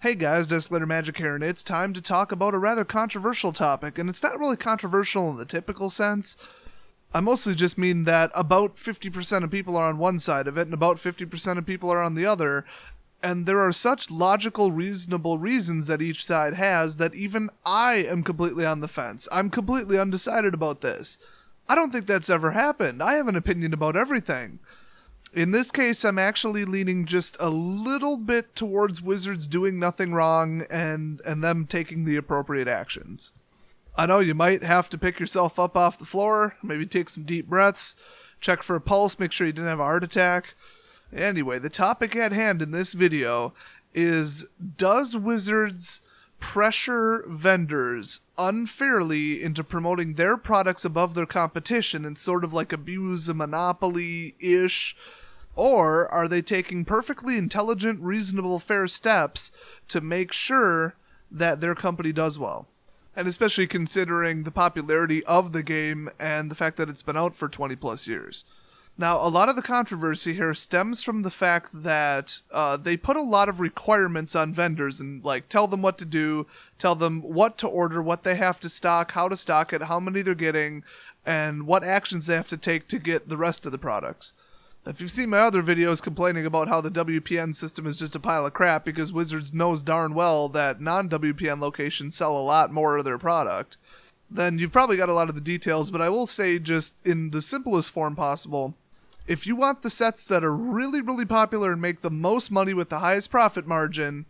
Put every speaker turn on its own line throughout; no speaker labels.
Hey guys, Desolator Magic here, and it's time to talk about a rather controversial topic, and it's not really controversial in the typical sense. I mostly just mean that about 50% of people are on one side of it, and about 50% of people are on the other, and there are such logical, reasonable reasons that each side has that even I am completely on the fence. I'm completely undecided about this. I don't think that's ever happened. I have an opinion about everything. In this case, I'm actually leaning just a little bit towards Wizards doing nothing wrong and them taking the appropriate actions. I know you might have to pick yourself up off the floor, maybe take some deep breaths, check for a pulse, make sure you didn't have a heart attack. Anyway, the topic at hand in this video is, does Wizards pressure vendors unfairly into promoting their products above their competition and sort of like abuse a monopoly-ish? Or are they taking perfectly intelligent, reasonable, fair steps to make sure that their company does well? And especially considering the popularity of the game and the fact that it's been out for 20 plus years. Now, a lot of the controversy here stems from the fact that they put a lot of requirements on vendors and like tell them what to do, tell them what to order, what they have to stock, how to stock it, how many they're getting, and what actions they have to take to get the rest of the products. If you've seen my other videos complaining about how the WPN system is just a pile of crap because Wizards knows darn well that non-WPN locations sell a lot more of their product, then you've probably got a lot of the details, but I will say just in the simplest form possible, if you want the sets that are really, really popular and make the most money with the highest profit margin,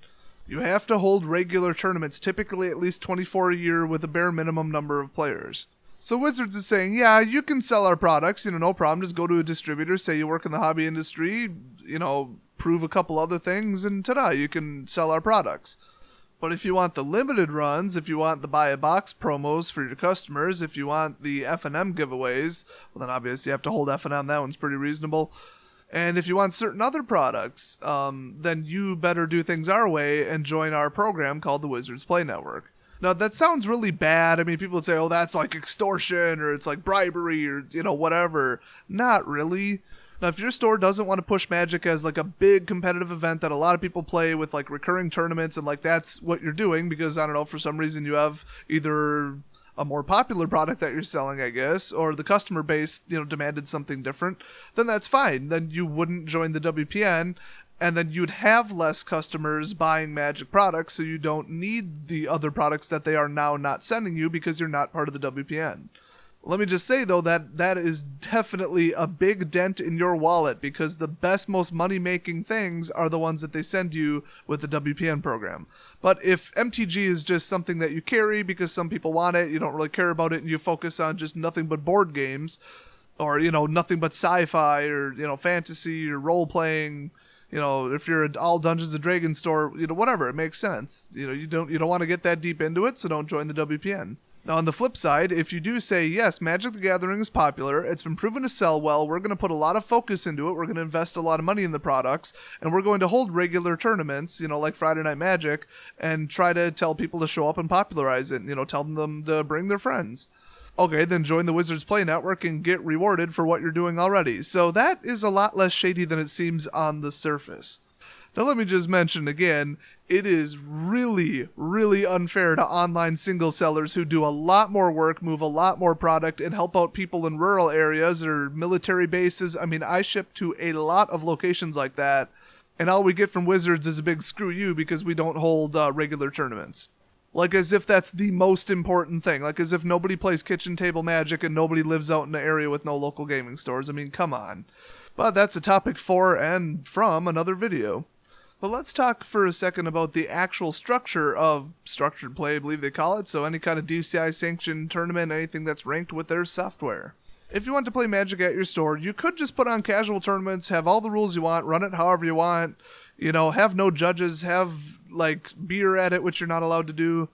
you have to hold regular tournaments, typically at least 24 a year with a bare minimum number of players. So Wizards is saying, yeah, you can sell our products, no problem. Just go to a distributor, say you work in the hobby industry, prove a couple other things, and ta-da, you can sell our products. But if you want the limited runs, if you want the buy a box promos for your customers, if you want the F&M giveaways, well then obviously you have to hold F&M, that one's pretty reasonable. And if you want certain other products, then you better do things our way and join our program called the Wizards Play Network. Now, that sounds really bad. I mean, people would say, oh, that's like extortion, or it's like bribery, or, whatever. Not really. Now, if your store doesn't want to push Magic as like a big competitive event that a lot of people play with like recurring tournaments, and like that's what you're doing because, I don't know, for some reason you have either a more popular product that you're selling, I guess, or the customer base, demanded something different, then that's fine. Then you wouldn't join the WPN, and then you'd have less customers buying Magic products, so you don't need the other products that they are now not sending you because you're not part of the WPN. Let me just say, though, that is definitely a big dent in your wallet because the best, most money-making things are the ones that they send you with the WPN program. But if MTG is just something that you carry because some people want it, you don't really care about it, and you focus on just nothing but board games, or, nothing but sci-fi, or, fantasy, or role-playing, if you're an all Dungeons and Dragons store, whatever, it makes sense. You don't want to get that deep into it, so don't join the WPN. Now, on the flip side, if you do say, yes, Magic the Gathering is popular, it's been proven to sell well, we're going to put a lot of focus into it, we're going to invest a lot of money in the products, and we're going to hold regular tournaments, like Friday Night Magic, and try to tell people to show up and popularize it, tell them to bring their friends. Okay, then join the Wizards Play Network and get rewarded for what you're doing already. So that is a lot less shady than it seems on the surface. Now let me just mention again, it is really, really unfair to online single sellers who do a lot more work, move a lot more product, and help out people in rural areas or military bases. I mean, I ship to a lot of locations like that, and all we get from Wizards is a big screw you because we don't hold regular tournaments. Like as if that's the most important thing. Like as if nobody plays kitchen table Magic and nobody lives out in an area with no local gaming stores. I mean, come on. But that's a topic for and from another video. But let's talk for a second about the actual structure of structured play, I believe they call it. So any kind of DCI sanctioned tournament, anything that's ranked with their software. If you want to play Magic at your store, you could just put on casual tournaments, have all the rules you want, run it however you want, have no judges, have like beer at it, which you're not allowed to do.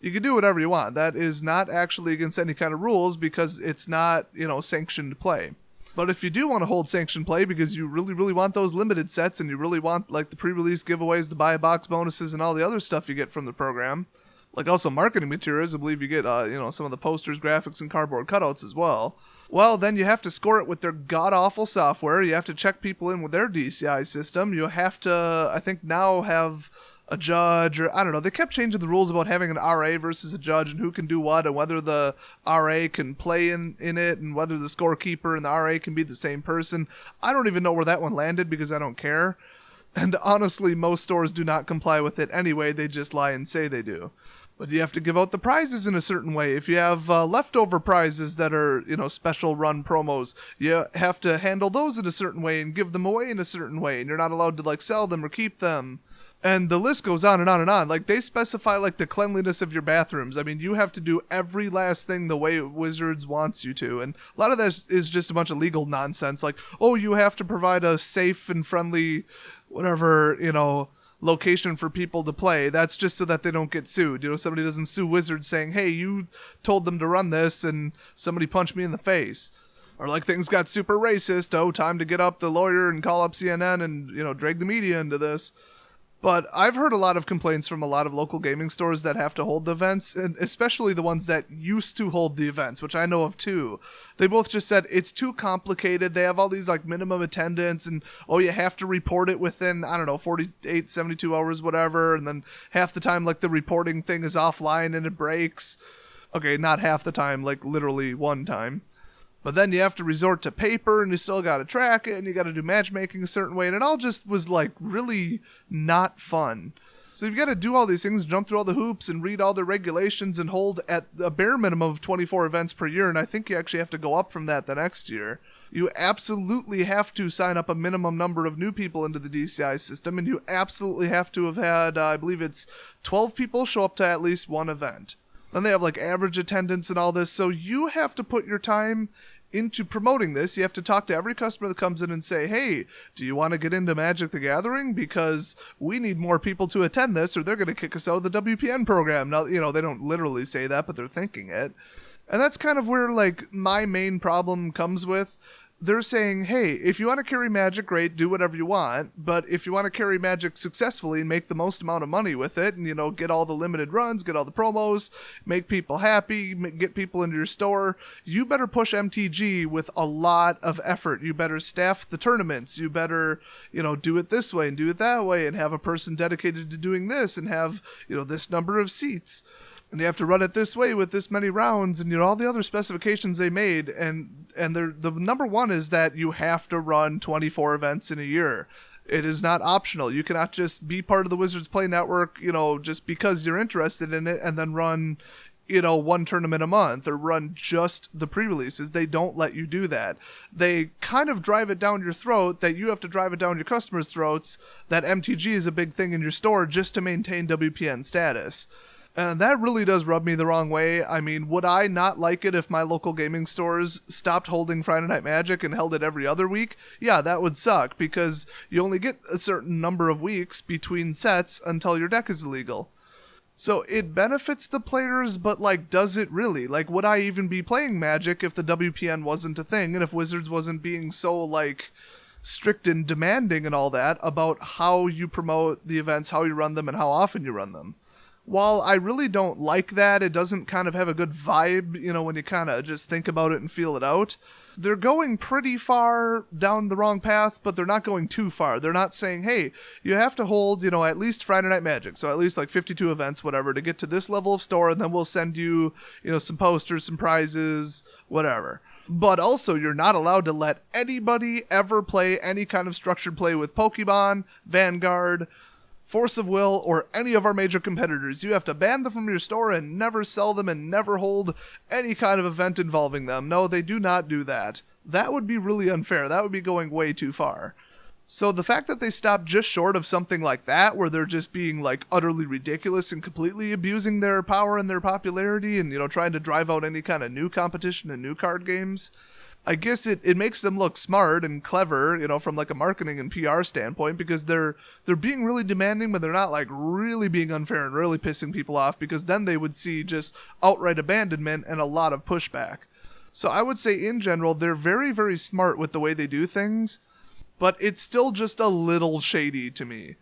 You can do whatever you want. That is not actually against any kind of rules because it's not, sanctioned play. But if you do want to hold sanctioned play because you really, really want those limited sets and you really want like the pre-release giveaways, the buy a box bonuses, and all the other stuff you get from the program, like also marketing materials, I believe you get, some of the posters, graphics, and cardboard cutouts as well. Well, then you have to score it with their god-awful software. You have to check people in with their DCI system. You have to, I think now have a judge, or I don't know. They kept changing the rules about having an RA versus a judge and who can do what, and whether the RA can play in it, and whether the scorekeeper and the RA can be the same person. I don't even know where that one landed because I don't care. And honestly, most stores do not comply with it anyway. They just lie and say they do. But you have to give out the prizes in a certain way. If you have leftover prizes that are, special run promos, you have to handle those in a certain way and give them away in a certain way. And you're not allowed to, sell them or keep them. And the list goes on and on and on. They specify, the cleanliness of your bathrooms. I mean, you have to do every last thing the way Wizards wants you to. And a lot of that is just a bunch of legal nonsense. You have to provide a safe and friendly, whatever, location for people to play. That's just so that they don't get sued. Somebody doesn't sue Wizards saying, hey, you told them to run this and somebody punched me in the face. Or things got super racist. Oh, time to get up the lawyer and call up CNN and, drag the media into this. But I've heard a lot of complaints from a lot of local gaming stores that have to hold the events, and especially the ones that used to hold the events, which I know of too. They both just said it's too complicated. They have all these minimum attendance, and you have to report it within, 48, 72 hours, whatever, and then half the time the reporting thing is offline and it breaks. Okay, not half the time, literally one time. But then you have to resort to paper, and you still got to track it, and you got to do matchmaking a certain way, and it all just was really not fun. So you've got to do all these things, jump through all the hoops, and read all the regulations, and hold at a bare minimum of 24 events per year, and I think you actually have to go up from that the next year. You absolutely have to sign up a minimum number of new people into the DCI system, and you absolutely have to have had, I believe it's 12 people show up to at least one event. Then they have average attendance and all this, so you have to put your time into promoting this. You have to talk to every customer that comes in and say, hey, do you want to get into Magic the Gathering? Because we need more people to attend this, or they're going to kick us out of the WPN program. Now, they don't literally say that, but they're thinking it. And that's kind of where, my main problem comes with. They're saying, hey, if you want to carry Magic, great, do whatever you want. But if you want to carry Magic successfully and make the most amount of money with it, and, get all the limited runs, get all the promos, make people happy, get people into your store, you better push MTG with a lot of effort. You better staff the tournaments. You better, do it this way and do it that way and have a person dedicated to doing this and have, this number of seats. And you have to run it this way with this many rounds and, all the other specifications they made. And the number one is that you have to run 24 events in a year. It is not optional. You cannot just be part of the Wizards Play Network, just because you're interested in it and then run, one tournament a month or run just the pre-releases. They don't let you do that. They kind of drive it down your throat that you have to drive it down your customers' throats, that MTG is a big thing in your store just to maintain WPN status. And that really does rub me the wrong way. I mean, would I not like it if my local gaming stores stopped holding Friday Night Magic and held it every other week? Yeah, that would suck, because you only get a certain number of weeks between sets until your deck is illegal. So it benefits the players, but does it really? Would I even be playing Magic if the WPN wasn't a thing, and if Wizards wasn't being so, strict and demanding and all that about how you promote the events, how you run them, and how often you run them? While I really don't like that, it doesn't kind of have a good vibe, when you kind of just think about it and feel it out. They're going pretty far down the wrong path, but they're not going too far. They're not saying, hey, you have to hold, at least Friday Night Magic, so at least 52 events, whatever, to get to this level of store, and then we'll send you, some posters, some prizes, whatever. But also, you're not allowed to let anybody ever play any kind of structured play with Pokemon, Vanguard, Force of Will, or any of our major competitors. You have to ban them from your store and never sell them and never hold any kind of event involving them. No, they do not do that. That would be really unfair. That would be going way too far. So the fact that they stopped just short of something like that, where they're just being utterly ridiculous and completely abusing their power and their popularity and, trying to drive out any kind of new competition and new card games, I guess it makes them look smart and clever, from a marketing and PR standpoint, because they're being really demanding, but they're not really being unfair and really pissing people off, because then they would see just outright abandonment and a lot of pushback. So I would say in general, they're very, very smart with the way they do things, but it's still just a little shady to me.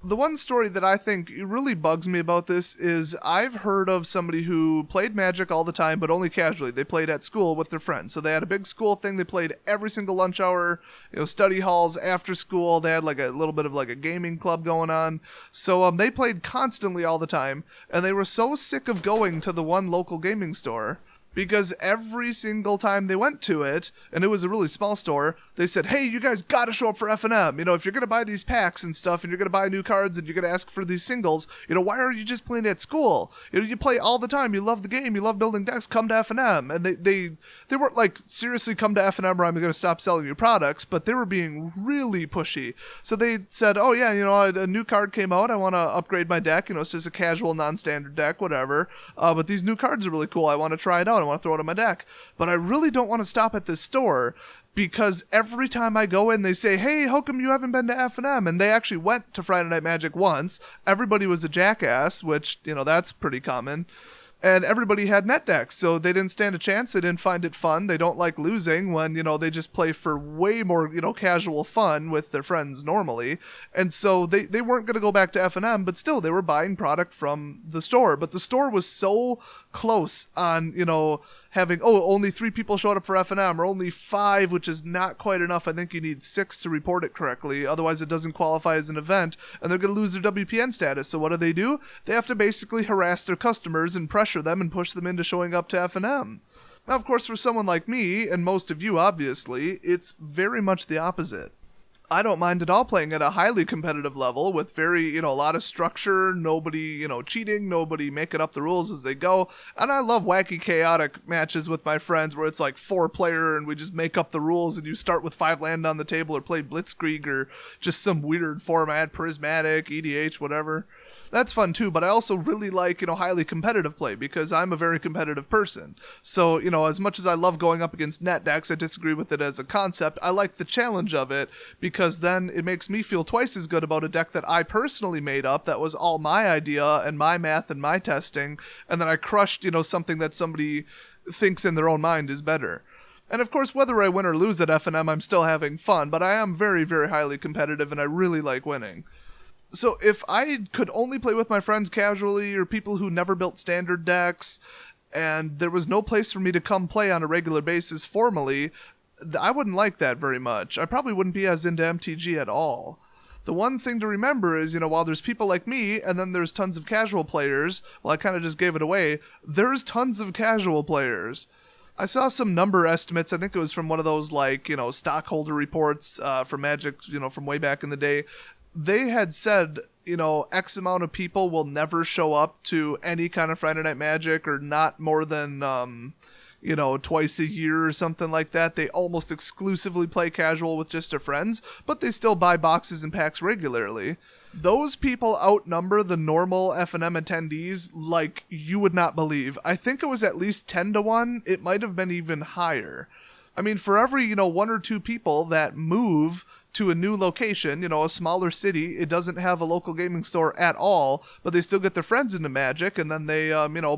The one story that I think really bugs me about this is I've heard of somebody who played Magic all the time, but only casually. They played at school with their friends. So they had a big school thing. They played every single lunch hour, study halls, after school. They had like a little bit of like a gaming club going on. So they played constantly all the time. And they were so sick of going to the one local gaming store because every single time they went to it, and it was a really small store, they said, hey, you guys gotta show up for F&M. If you're gonna buy these packs and stuff, and you're gonna buy new cards, and you're gonna ask for these singles, why are you just playing at school? You play all the time, you love the game, you love building decks, come to F&M. And they weren't like, seriously, come to F&M or I'm gonna stop selling you products, but they were being really pushy. So they said, oh yeah, a new card came out, I wanna upgrade my deck, it's just a casual, non-standard deck, whatever, but these new cards are really cool, I wanna try it out, I wanna throw it in my deck. But I really don't wanna stop at this store, because every time I go in, they say, hey, how come you haven't been to F&M? And they actually went to Friday Night Magic once. Everybody was a jackass, which, that's pretty common. And everybody had net decks, so they didn't stand a chance. They didn't find it fun. They don't like losing when, they just play for way more, casual fun with their friends normally. And so they weren't going to go back to F&M, but still, they were buying product from the store. But the store was so close on, having, only 3 people showed up for F&M, or only 5, which is not quite enough. I think you need 6 to report it correctly. Otherwise, it doesn't qualify as an event, and they're going to lose their WPN status. So what do? They have to basically harass their customers and pressure them and push them into showing up to F&M. Now, of course, for someone like me, and most of you, obviously, it's very much the opposite. I don't mind at all playing at a highly competitive level with very, a lot of structure, nobody, cheating, nobody making up the rules as they go. And I love wacky, chaotic matches with my friends where it's like 4-player and we just make up the rules and you start with 5 land on the table or play Blitzkrieg or just some weird format, prismatic, EDH, whatever. That's fun too, but I also really like, highly competitive play because I'm a very competitive person. So, as much as I love going up against net decks, I disagree with it as a concept. I like the challenge of it because then it makes me feel twice as good about a deck that I personally made up that was all my idea and my math and my testing, and then I crushed, something that somebody thinks in their own mind is better. And of course, whether I win or lose at F&M, I'm still having fun, but I am very, very highly competitive and I really like winning. So if I could only play with my friends casually or people who never built standard decks and there was no place for me to come play on a regular basis formally, I wouldn't like that very much. I probably wouldn't be as into MTG at all. The one thing to remember is, while there's people like me and then there's tons of casual players, well, I kind of just gave it away, there's tons of casual players. I saw some number estimates, I think it was from one of those stockholder reports for Magic, from way back in the day. They had said, X amount of people will never show up to any kind of Friday Night Magic or not more than, twice a year or something like that. They almost exclusively play casual with just their friends, but they still buy boxes and packs regularly. Those people outnumber the normal F&M attendees like you would not believe. I think it was at least 10 to 1. It might have been even higher. I mean, for every, 1 or 2 people that move to a new location, a smaller city, it doesn't have a local gaming store at all, but they still get their friends into Magic, and then they,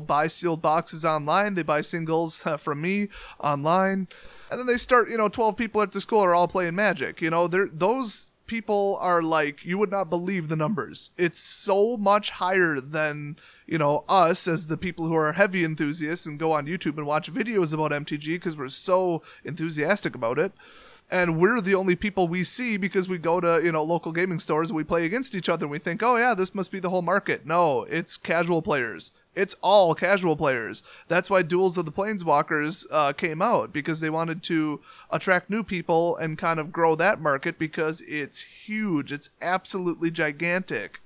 buy sealed boxes online, they buy singles from me online, and then they start, 12 people at the school are all playing Magic, those people are like, you would not believe the numbers. It's so much higher than, us as the people who are heavy enthusiasts and go on YouTube and watch videos about MTG because we're so enthusiastic about it. And we're the only people we see because we go to, local gaming stores and we play against each other and we think, oh yeah, this must be the whole market. No, it's casual players. It's all casual players. That's why Duels of the Planeswalkers came out, because they wanted to attract new people and kind of grow that market because it's huge. It's absolutely gigantic.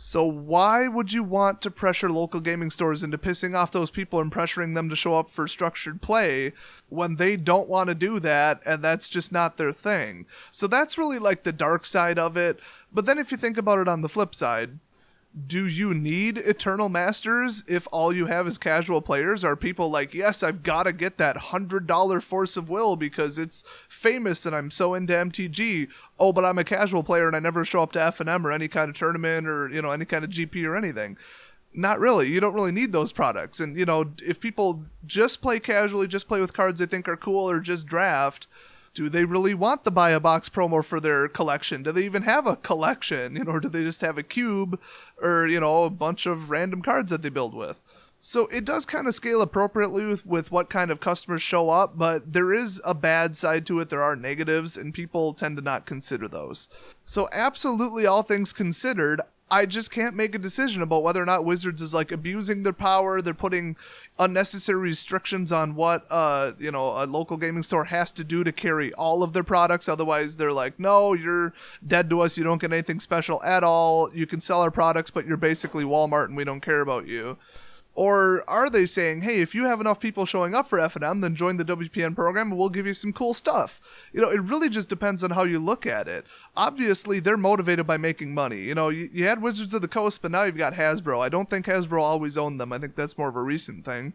So why would you want to pressure local gaming stores into pissing off those people and pressuring them to show up for structured play when they don't want to do that and that's just not their thing? So that's really like the dark side of it. But then if you think about it on the flip side, do you need Eternal Masters if all you have is casual players? Are people like, yes, I've got to get that $100 Force of Will because it's famous and I'm so into MTG. Oh, but I'm a casual player and I never show up to F&M or any kind of tournament or, any kind of GP or anything. Not really. You don't really need those products. And, if people just play casually, just play with cards they think are cool or just draft, Do they really want the buy a box promo for their collection? Do they even have a collection? Or do they just have a cube or, a bunch of random cards that they build with? So it does kind of scale appropriately with what kind of customers show up, but there is a bad side to it. There are negatives, and people tend to not consider those. So absolutely, all things considered, I just can't make a decision about whether or not Wizards is abusing their power. They're putting unnecessary restrictions on what a local gaming store has to do to carry all of their products. Otherwise, they're like, no, you're dead to us. You don't get anything special at all. You can sell our products, but you're basically Walmart and we don't care about you. Or are they saying, hey, if you have enough people showing up for F&M, then join the WPN program and we'll give you some cool stuff? It really just depends on how you look at it. Obviously, they're motivated by making money. You had Wizards of the Coast, but now you've got Hasbro. I don't think Hasbro always owned them. I think that's more of a recent thing.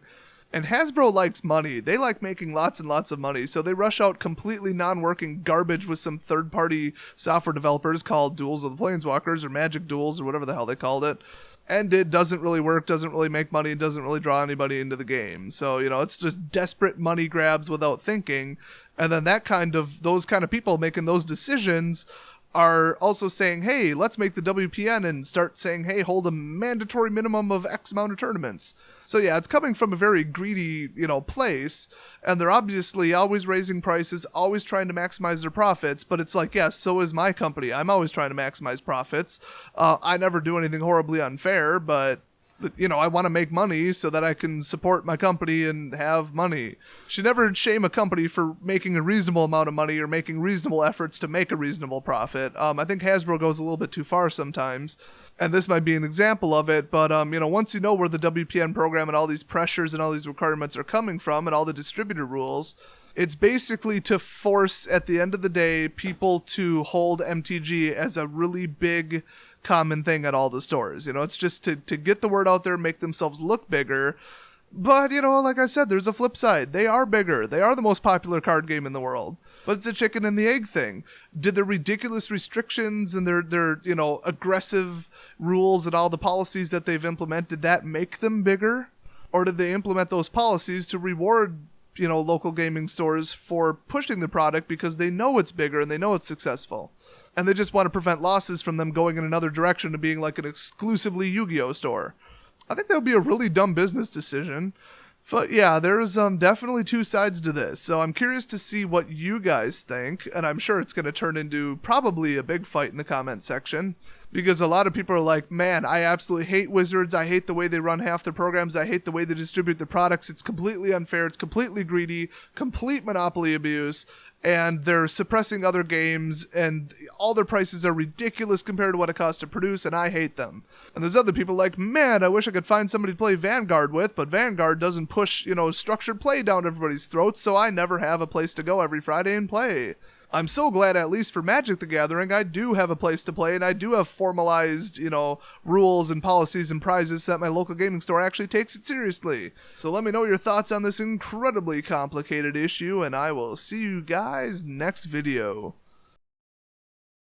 And Hasbro likes money. They like making lots and lots of money, so they rush out completely non-working garbage with some third-party software developers called Duels of the Planeswalkers or Magic Duels or whatever the hell they called it. And it doesn't really work, doesn't really make money, and doesn't really draw anybody into the game. So, it's just desperate money grabs without thinking. And then those kind of people making those decisions are also saying, hey, let's make the WPN and start saying, hey, hold a mandatory minimum of X amount of tournaments. So yeah, it's coming from a very greedy, place, and they're obviously always raising prices, always trying to maximize their profits, but it's like, yes, so is my company. I'm always trying to maximize profits. I never do anything horribly unfair, but I want to make money so that I can support my company and have money. Should never shame a company for making a reasonable amount of money or making reasonable efforts to make a reasonable profit. I think Hasbro goes a little bit too far sometimes, and this might be an example of it, but once you know where the WPN program and all these pressures and all these requirements are coming from and all the distributor rules, it's basically to force, at the end of the day, people to hold MTG as a really big common thing at all the stores. It's just to get the word out there, make themselves look bigger. But, like I said, there's a flip side. They are bigger. They are the most popular card game in the world. But it's a chicken and the egg thing. Did the ridiculous restrictions and their aggressive rules and all the policies that they've implemented, did that make them bigger? Or did they implement those policies to reward local gaming stores for pushing the product because they know it's bigger and they know it's successful? And they just want to prevent losses from them going in another direction to being like an exclusively Yu-Gi-Oh store. I think that would be a really dumb business decision. But yeah, there's definitely two sides to this. So I'm curious to see what you guys think. And I'm sure it's going to turn into probably a big fight in the comment section. Because a lot of people are like, man, I absolutely hate Wizards. I hate the way they run half their programs. I hate the way they distribute their products. It's completely unfair. It's completely greedy. Complete monopoly abuse. And they're suppressing other games, and all their prices are ridiculous compared to what it costs to produce, and I hate them. And there's other people like, man, I wish I could find somebody to play Vanguard with, but Vanguard doesn't push, structured play down everybody's throats, so I never have a place to go every Friday and play. I'm so glad, at least for Magic the Gathering, I do have a place to play, and I do have formalized, rules and policies and prizes so that my local gaming store actually takes it seriously. So let me know your thoughts on this incredibly complicated issue, and I will see you guys next video.